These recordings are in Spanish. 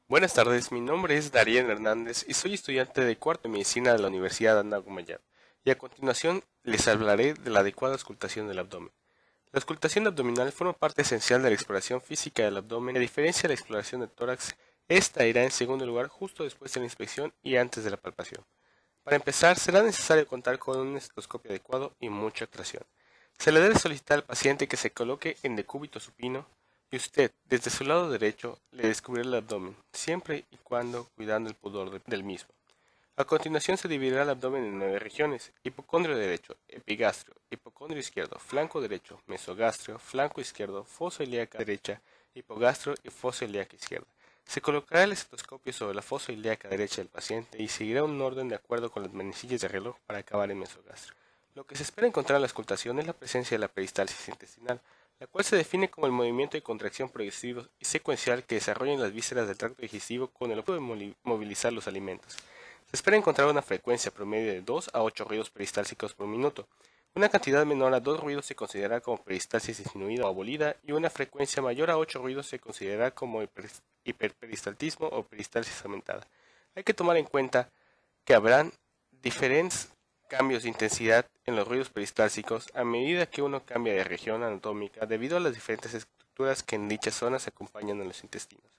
Buenas tardes, mi nombre es Darien Hernández y soy estudiante de cuarto de medicina de la Universidad Ana Gumayab. Y a continuación les hablaré de la adecuada auscultación del abdomen. La auscultación abdominal forma parte esencial de la exploración física del abdomen y a diferencia de la exploración del tórax, esta irá en segundo lugar justo después de la inspección y antes de la palpación. Para empezar, será necesario contar con un estetoscopio adecuado y mucha tracción. Se le debe solicitar al paciente que se coloque en decúbito supino y usted, desde su lado derecho, le descubrirá el abdomen, siempre y cuando cuidando el pudor del mismo. A continuación se dividirá el abdomen en 9 regiones: hipocondrio derecho, epigastrio, hipocondrio izquierdo, flanco derecho, mesogastrio, flanco izquierdo, fosa ilíaca derecha, hipogastrio y fosa ilíaca izquierda. Se colocará el estetoscopio sobre la fosa ilíaca derecha del paciente y seguirá un orden de acuerdo con las manecillas de reloj para acabar en mesogastrio. Lo que se espera encontrar en la auscultación es la presencia de la peristalsis intestinal, la cual se define como el movimiento de contracción progresivo y secuencial que desarrollan las vísceras del tracto digestivo con el objetivo de movilizar los alimentos. Se espera encontrar una frecuencia promedio de 2 a 8 ruidos peristálticos por minuto. Una cantidad menor a 2 ruidos se considerará como peristalsis disminuida o abolida y una frecuencia mayor a 8 ruidos se considerará como hiperperistaltismo o peristalsis aumentada. Hay que tomar en cuenta que habrán diferentes cambios de intensidad en los ruidos peristálticos a medida que uno cambia de región anatómica debido a las diferentes estructuras que en dichas zonas acompañan a los intestinos.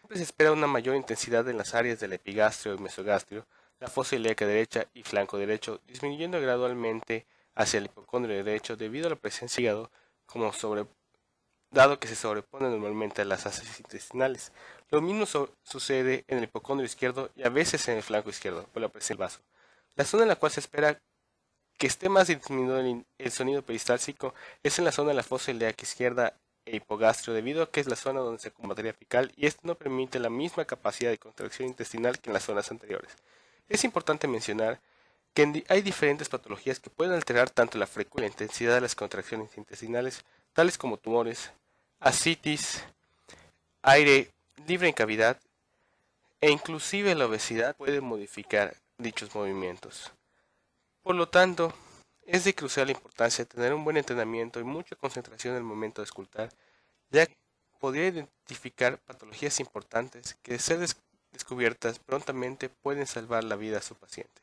Siempre se espera una mayor intensidad en las áreas del epigastrio y mesogastrio, la fosa ilíaca derecha y flanco derecho, disminuyendo gradualmente hacia el hipocondrio derecho debido a la presencia de hígado, dado que se sobrepone normalmente a las asas intestinales. Lo mismo sucede en el hipocondrio izquierdo y a veces en el flanco izquierdo, por la presencia del vaso. La zona en la cual se espera que esté más disminuido el sonido peristáltico es en la zona de la fosa ilíaca izquierda e hipogastrio, debido a que es la zona donde se acumula materia fecal y esto no permite la misma capacidad de contracción intestinal que en las zonas anteriores. Es importante mencionar que hay diferentes patologías que pueden alterar tanto la frecuencia y la intensidad de las contracciones intestinales, tales como tumores, ascitis, aire libre en cavidad e inclusive la obesidad puede modificar dichos movimientos. Por lo tanto, es de crucial importancia tener un buen entrenamiento y mucha concentración en el momento de escultar, ya que podría identificar patologías importantes que de ser descubiertas prontamente pueden salvar la vida a su paciente.